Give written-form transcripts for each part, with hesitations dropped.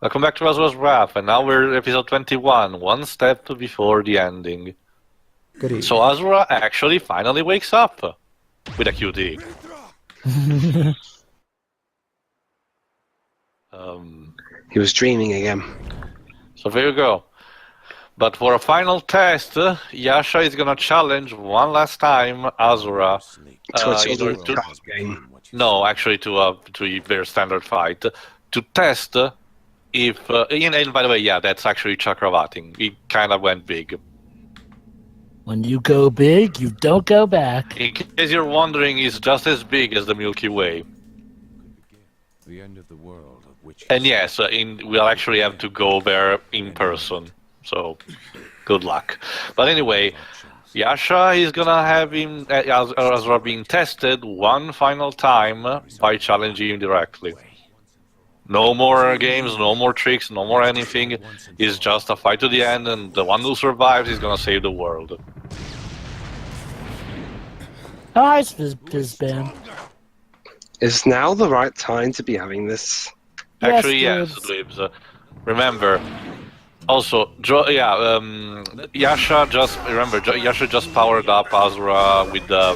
Welcome back to Asura's Wrath, and now we're episode 21, one step before the ending. Good evening. So Asura actually finally wakes up with a QD. He was dreaming again. So there you go. But for a final test, Yasha is gonna challenge one last time Asura. Game. No, actually to their standard fight. To test if... and by the way, yeah, that's actually Chakravatin. He kind of went big. When you go big, you don't go back. In case you're wondering, he's just as big as the Milky Way. The end of the world of which And yes, we'll actually have to go there in person. So, good luck. But anyway, Yasha is gonna have him, Asura being tested one final time by challenging him directly. No more games, no more tricks, no more anything. It's just a fight to the end, and the one who survives is gonna save the world. Hi, Fizban. Is now the right time to be having this? Actually, Yes, yes, Libs. Remember, also, Yasha just powered up Asura with the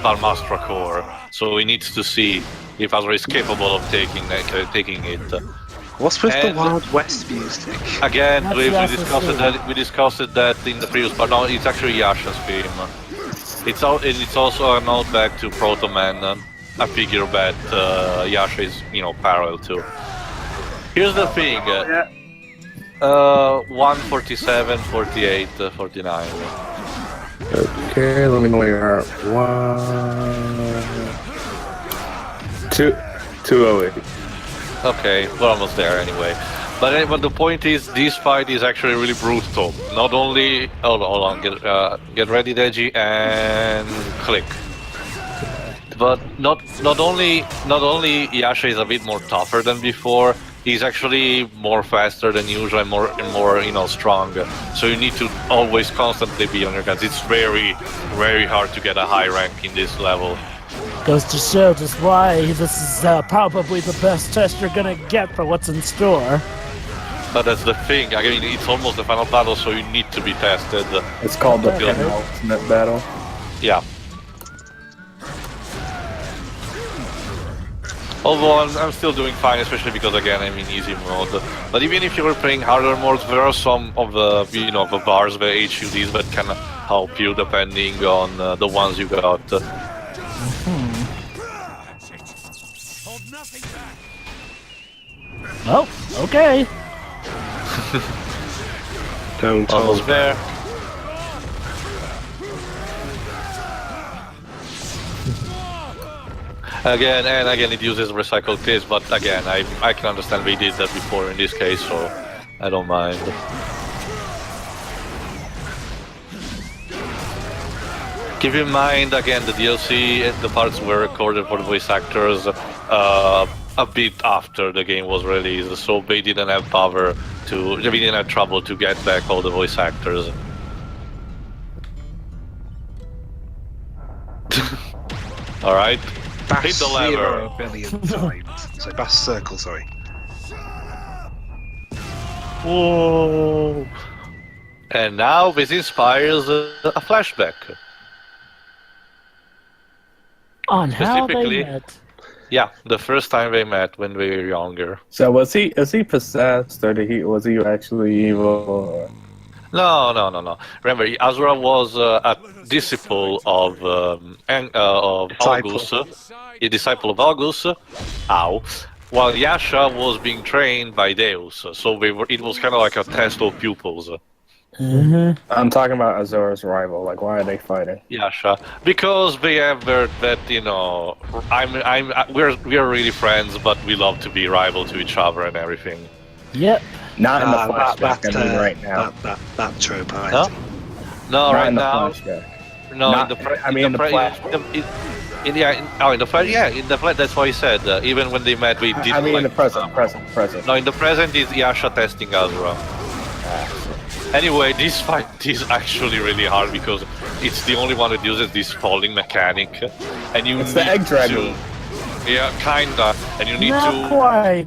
Palmastra core, so he needs to see if Asura is capable of taking it. What's with the And- Wild West music? Again, That's we Yasha's discussed theme. that. We discussed that in the previous part. No, it's actually Yasha's theme. It's also a note back to Proto Man, a figure that Yasha is, parallel to. Here's the thing. 147, 48, 49. Okay, let me know where you are. 208. Okay, we're almost there anyway. But the point is, this fight is actually really brutal. Not only... Hold on. Get ready, Deji, and click. But not only Yasha is a bit more tougher than before, he's actually more faster than usual and more stronger. So you need to always constantly be on your guard. It's very, very hard to get a high rank in this level. Goes to show just why this is probably the best test you're gonna get for what's in store. But that's the thing. I mean, it's almost the final battle, so you need to be tested. It's called the Okay. penultimate battle. Yeah. Although I'm still doing fine, especially because again I'm in easy mode. But even if you're playing harder modes, there are some of the the bars, the HUDs that can help you depending on the ones you got. Oh, okay. Don't Almost hold. there. Again, it uses recycled clips, but again, I can understand they did that before in this case, so I don't mind. Keep in mind, again, the DLC, the parts were recorded for the voice actors a bit after the game was released, so they didn't have they didn't have trouble to get back all the voice actors. Alright. Hit the lever. 0 billion times. So bash circle, sorry. Whoa! And now this inspires a flashback. On how they Specifically- met. Yeah, the first time they met when they were younger. So was he possessed, or was he actually evil? Or... No. Remember, Asura was a disciple of August, a disciple of August. While Yasha was being trained by Deus, so it was kind of like a test of pupils. I'm talking about Azura's rival. Like, why are they fighting? Yasha, because they have that we're really friends, but we love to be rival to each other and everything. Yep. Not in the flashback. I mean, right now. That trope, I Huh? think. No, Not right in the now. flashback. No, Not- in the I mean, in the flash. in the flash. Yeah, in the flash. That's why he said. Even when they met, we didn't. I mean, in the like- present. No, in the present is Yasha testing Asura. Anyway, this fight is actually really hard because it's the only one that uses this falling mechanic, and you It's the need egg dragon. to- Yeah, kinda, and you need Not to. quite.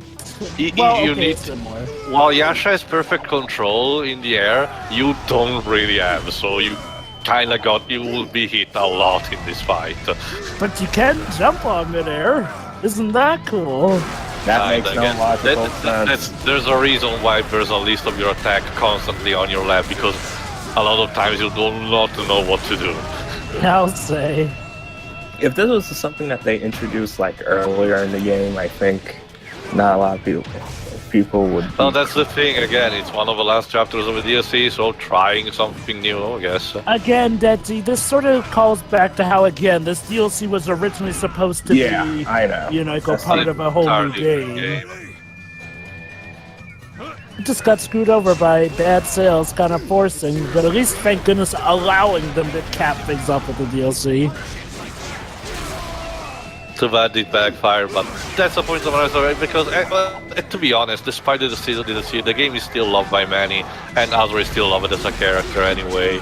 You Well, okay, need similar. while Yasha has perfect control in the air, you don't really have, so you you will be hit a lot in this fight. But you can jump on midair. Isn't that cool? That makes no Again, logical sense. there's a reason why there's a list of your attack constantly on your lap, because a lot of times you do not know what to do. I'll say. If this was something that they introduced like earlier in the game, I think not a lot of people would. Well, that's the thing, again, it's one of the last chapters of the DLC, so trying something new, I guess. Again, Deji, this sort of calls back to how, again, this DLC was originally supposed to Yeah, be, I know. like a That's part of a whole new Entirely game. It just got screwed over by bad sales, kind of forcing, but at least, thank goodness, allowing them to cap things up with the DLC. Too bad it backfired, but that's the point of another story, because, to be honest, despite the season DLC, the game is still loved by many, and Asura is still loved as a character anyway.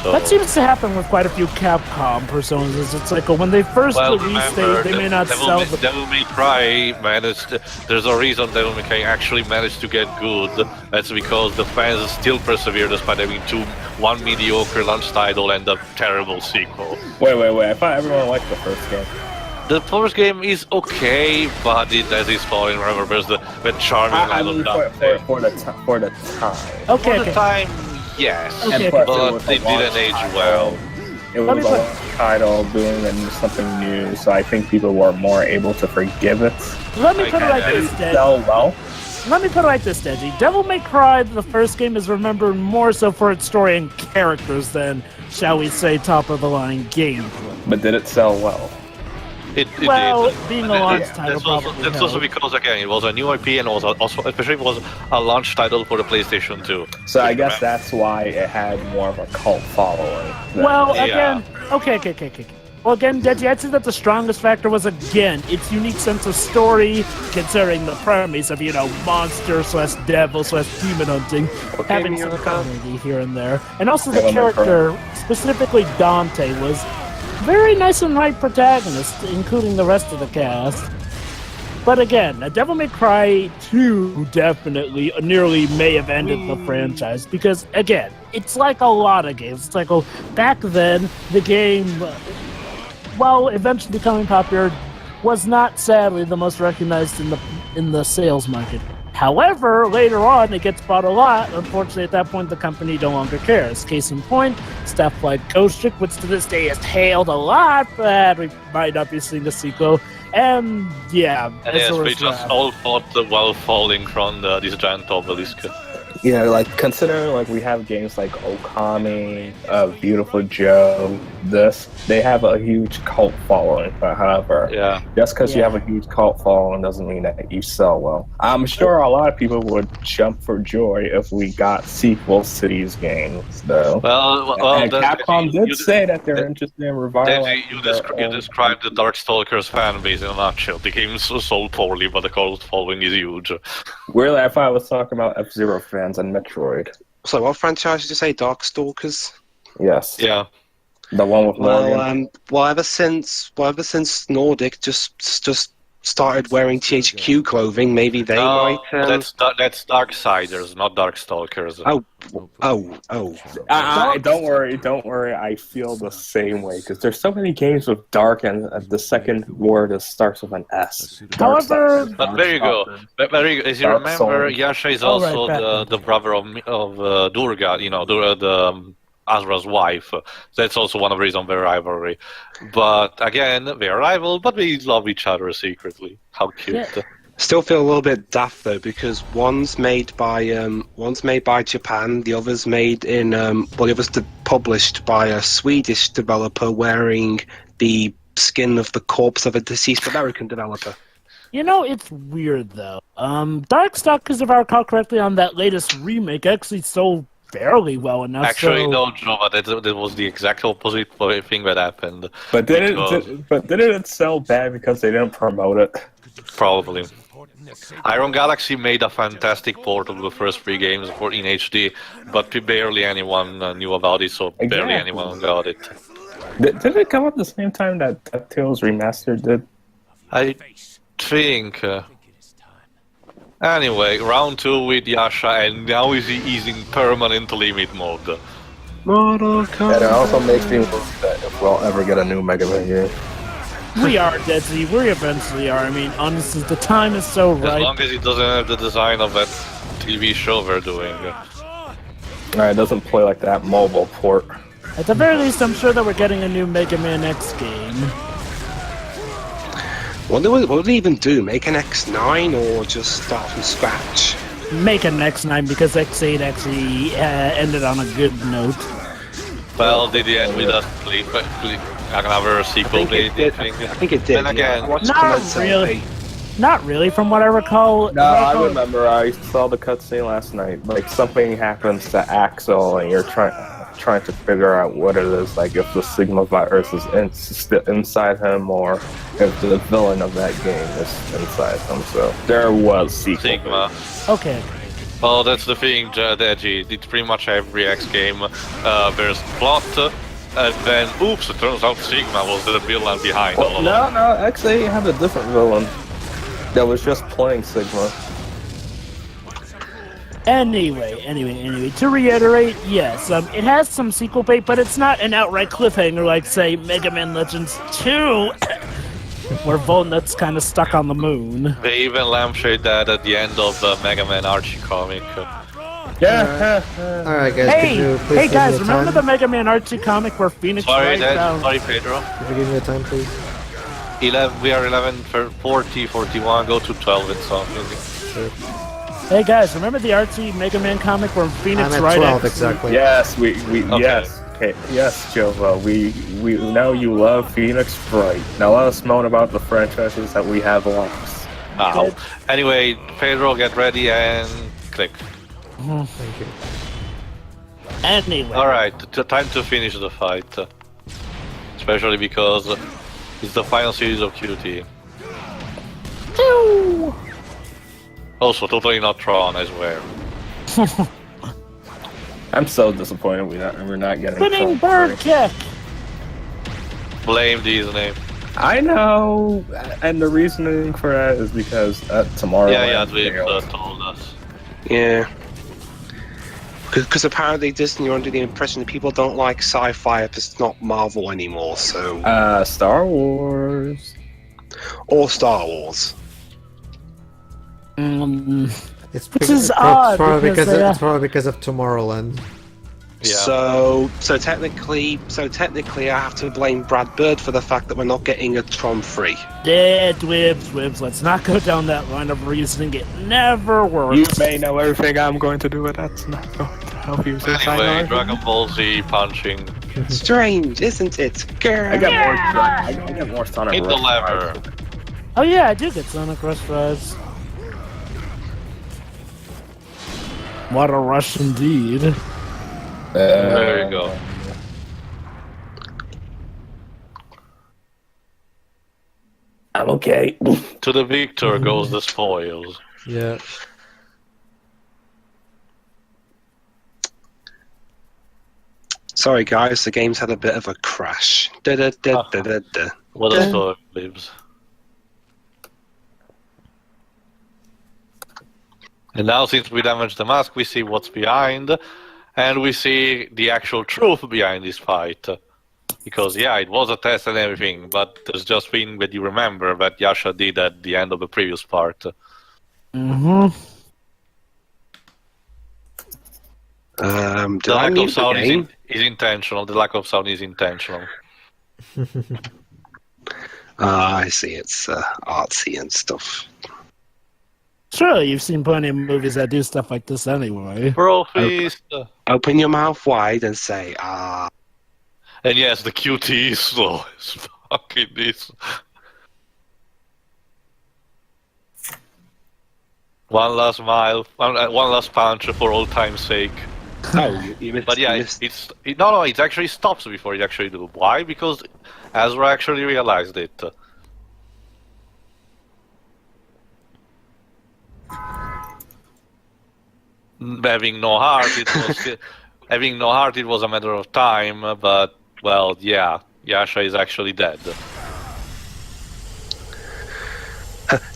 So. That seems to happen with quite a few Capcom personas. It's like when they first released, they may not sell the... Devil May Cry managed. There's a reason Devil May Cry actually managed to get good. That's because the fans still persevere despite having one mediocre launch title and a terrible sequel. Wait! I thought everyone liked the first game. The first game is okay, but it has its flaw. Remember, there's the charming I mean, for the time. Okay, For the time, yes, Okay, but they didn't age well. It was a long title doing something new, so I think people were more able to forgive it. Let me put it like this, Sell well. Let me put it like this, Deji. Devil May Cry, the first game, is remembered more so for its story and characters than, shall we say, top-of-the-line gameplay. But did it sell well? It Well, did. being a launch title probably That's also helped. because, again, it was a new IP and it was also, especially it was a launch title for the PlayStation 2. So I guess that's why it had more of a cult following. Well, Yeah. again, okay. Well, again, Deji, I'd say that the strongest factor was, again, its unique sense of story, considering the premise of, monster/devil/demon hunting, having some comedy here and there. And also the character, specifically Dante, was very nice and right protagonist, including the rest of the cast. But again, Devil May Cry 2 definitely nearly may have ended the franchise, because, again, it's like a lot of games. It's like, back then, the game, while eventually becoming popular, was not, sadly, the most recognized in the sales market. However, later on, it gets bought a lot. Unfortunately, at that point, the company no longer cares. Case in point, stuff like Ghost Trick, which to this day is hailed a lot, but we might not be seeing a sequel. And yeah, And yes, we just all fought while falling from this giant obelisk. Yeah, like considering like we have games like Okami, Beautiful Joe, they have a huge cult following. But however, just because you have a huge cult following doesn't mean that you sell well. I'm sure a lot of people would jump for joy if we got sequels to these games, though. And Capcom did say that they're interested in revitalizing. You described the Darkstalkers fan base in a nutshell. The game is sold poorly, but the cult following is huge. Really, I thought I was talking about F-Zero fans and Metroid. So what franchise did you say? Darkstalkers? Yes. Yeah. The one with Morgan? Well, ever since Nordic just started wearing THQ clothing, maybe they might... That's Darksiders, not Darkstalkers. Don't worry, I feel the same way, because there's so many games with Dark and the second word starts with an S. However... But there you go. As you remember, Yasha is also the brother of Durga, the Asura's wife. That's also one of the reasons their rivalry. But again, they're rival, but they love each other secretly. How cute. Yeah. Still feel a little bit daft though, because one's made by Japan, the other's published by a Swedish developer wearing the skin of the corpse of a deceased American developer. It's weird though. Darkstalkers, if I recall correctly, on that latest remake actually sold fairly well enough. Actually, no, Joe, but that was the exact opposite thing that happened. But didn't it sell bad because they didn't promote it? Probably. Iron Galaxy made a fantastic port of the first 3 games in HD, but barely anyone knew about it, so barely anyone got it. Did it come at the same time that DuckTales Remastered did? I think... Anyway, round 2 with Yasha, and now he's in permanent limit mode. Mortal Kombat. And it also makes me worry that if we'll ever get a new Mega Man game. We are, Deadzy. We eventually are. I mean, honestly, the time is so As right. long as it doesn't have the design of that TV show we're doing. It doesn't play like that mobile port. At the very least, I'm sure that we're getting a new Mega Man X game. What would they even do? Make an X9 or just start from scratch? Make an X9 because X8 actually ended on a good note. Well, did it end with us another sequel? I think it did. Then again, I watched Not comments really. Not really, from what I recall. No, I remember. I saw the cutscene last night. Like something happens to Axel, and you're trying to figure out what it is. Like if the Sigma virus is inside him, or if the villain of that game is inside him. So there was sequel. Sigma. Okay. Well, that's the thing, Deji. It's pretty much every X game. There's plot, and then oops, it turns out Sigma was the villain behind all of No, it. no. Actually, you have a different villain that was just playing Sigma. Anyway, to reiterate, yes, it has some sequel bait, but it's not an outright cliffhanger like, say, Mega Man Legends 2, where Volnet's kind of stuck on the moon. They even lampshade that at the end of the Mega Man Archie comic. Yeah. Alright, guys. Hey, could you please hey give guys, me a remember time? the Mega Man Archie comic where Phoenix Sorry, writes down... sorry, Pedro. Could you give me a time, please? 11. We are 11, 40, 41. Go to 12 and something. Sure. Hey guys, remember the Archie Mega Man comic where Phoenix I'm at writes 12 exactly. Yes, we Okay. yes. Okay, yes, Jova. We know you love Phoenix Bright. Now let us moan about the franchises that we have lost. Ow. Anyway, Pedro, get ready and click. Thank you. Anyway. Alright, time to finish the fight. Especially because it's the final series of QT. Pew! Also, totally not Tron, I swear. I'm so disappointed we're not getting Spinning Tron bird 3. kick! Blame Disney. I know, and the reasoning for that is because tomorrow. Yeah, they told us. Yeah. Because apparently Disney are under the impression that people don't like sci-fi if it's not Marvel anymore, so... Star Wars. Or Star Wars. It's Which is odd, probably because it's probably because of Tomorrowland. Yeah. So technically I have to blame Brad Bird for the fact that we're not getting a Tron 3. Yeah, Dwibs, let's not go down that line of reasoning. It never works. You may know everything I'm going to do, but that's not going to help you. Since I Anyway, know Dragon Ball Z punching. Strange, isn't it? Girl. I got more Sonic. Hit the lever. Oh yeah, I do get Sonic Rush fries. What a rush indeed. There you go. I'm okay. To the victor goes the spoils. Yeah. Sorry guys, the game's had a bit of a crash. Da-da-da-da-da-da. What a story, Libs. And now, since we damaged the mask, we see what's behind, and we see the actual truth behind this fight. Because, yeah, it was a test and everything, but there's just thing that you remember that Yasha did at the end of the previous part. Mm-hmm. Did The I lack mute of the sound game? is intentional. The lack of sound is intentional. I see, it's artsy and stuff. Sure, you've seen plenty of movies that do stuff like this anyway. Bro feast. Open your mouth wide and say, ah. And yes, the QT is slow as fucking this. One last mile, one last punch for old time's sake. Oh, you missed. But yeah, you missed. it actually stops before it actually do. Why? Because Asura actually realized it. Having no heart, it was a matter of time. But well, yeah, Yasha is actually dead.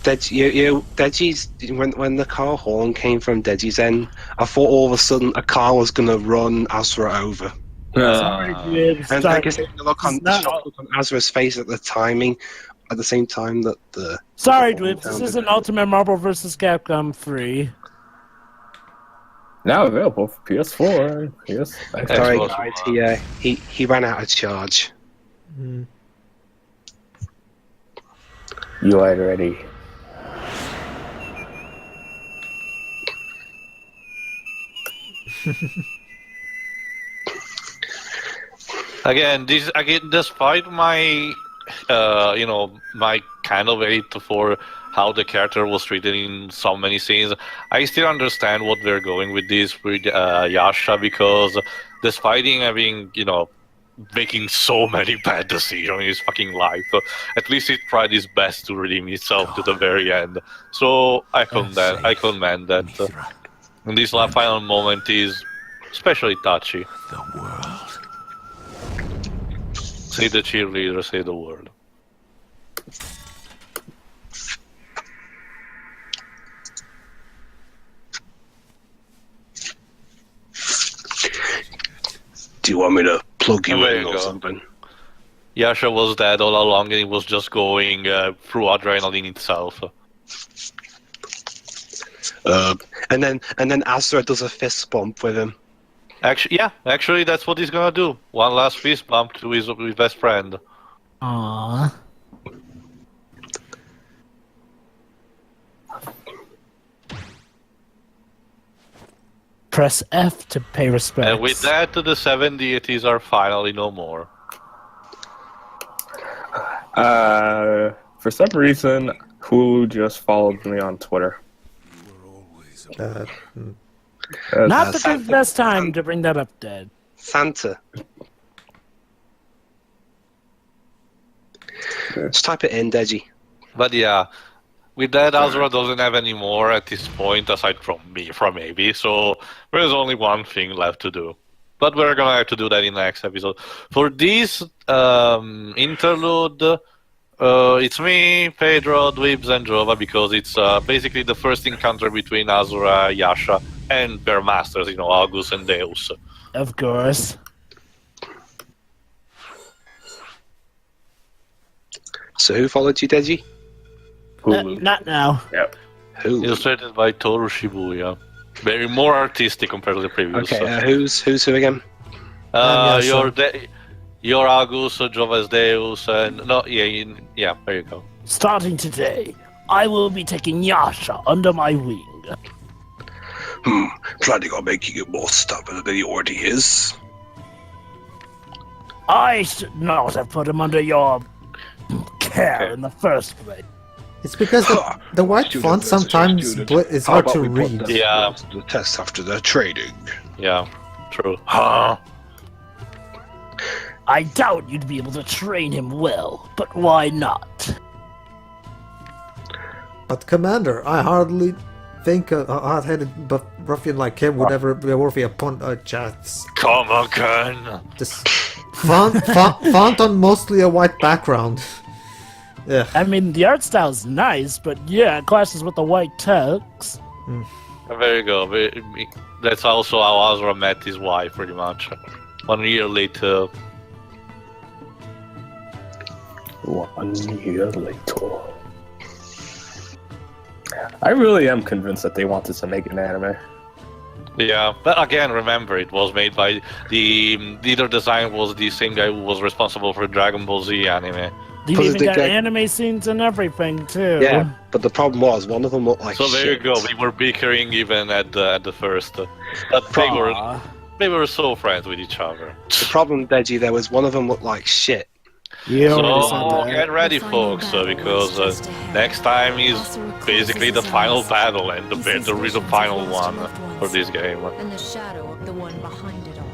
Deji's when the car horn came from Deji's end, I thought all of a sudden a car was gonna run Asura over. Sorry, Gibbs. And I guess the look on Not- the shock look on Asura's face at the timing, at the same time that the. Sorry, Dwibs. This isn't Ultimate Marvel vs. Capcom 3. Now available for PS4 and PS. Sorry, Xbox guys. He ran out of charge. You are ready. Again, despite my, my kind of hate for how the character was treated in so many scenes, I still understand what they're going with this with Yasha, because despite him having, making so many bad decisions in his fucking life, at least he tried his best to redeem himself to the very end. So I commend that. And this final moment is especially touchy. The world. Say the cheerleader, say the word. Do you want me to plug you There in you or go. something? Yasha was dead all along, and he was just going through adrenaline itself. And then Asura does a fist bump with him. Actually, that's what he's gonna do. One last fist bump to his best friend. Aww. Press F to pay respects. And with that, the 7 deities are finally no more. For some reason, Hulu just followed me on Twitter. Not the best time to bring that up, Dad. Santa. Just type it in, Deji. But yeah, with that, Asura doesn't have any more at this point, aside from maybe. So there's only one thing left to do. But we're gonna have to do that in the next episode. For this interlude, it's me, Pedro, Dweebs, and Jova, because it's basically the first encounter between Asura, Yasha, and their masters, August and Deus. Of course. So who followed you, Deji? Hulu. Not now. Yep. Who? Illustrated by Toru Shibuya. Very more artistic compared to the previous. Okay, who's who again? Your August, Jova's Deus, and there you go. Starting today, I will be taking Yasha under my wing. Planning on making it more stubborn than he already is. I should not have put him under your care in the first place. It's because the white font sometimes is hard to read. Yeah. The test after the training. Yeah, true. Huh? I doubt you'd be able to train him well, but why not? But Commander, I hardly think a hard-headed ruffian like him would ever be worthy upon chats. Come again. This font on mostly a white background. Yeah. I mean, the art style's nice, but yeah, it clashes with the white text. There you go. That's also how Asura met his wife, pretty much. 1 year later. 1 year later. I really am convinced that they wanted to make an anime. Yeah, but again, remember, it was made by the leader design was the same guy who was responsible for Dragon Ball Z anime. They've even got anime scenes and everything too. Yeah, but the problem was one of them looked like so there shit. you go. We were bickering even at the first, but they were so friends with each other. The problem, Deji, there was one of them looked like shit. Yeah, so get ready, folks, because next time is basically the final battle and the final one for this game. And the shadow of the one behind it all.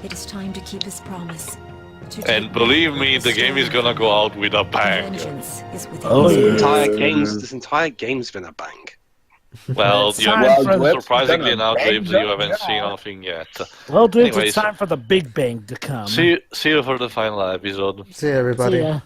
It is time to keep his promise. And believe me, the game is gonna go out with a bang. Oh, This entire game's been a bang. Well, surprisingly enough, James, you haven't seen anything yet. Well, dude, Anyways, it's time for the big bang to come. See you for the final episode. See you, everybody. See ya.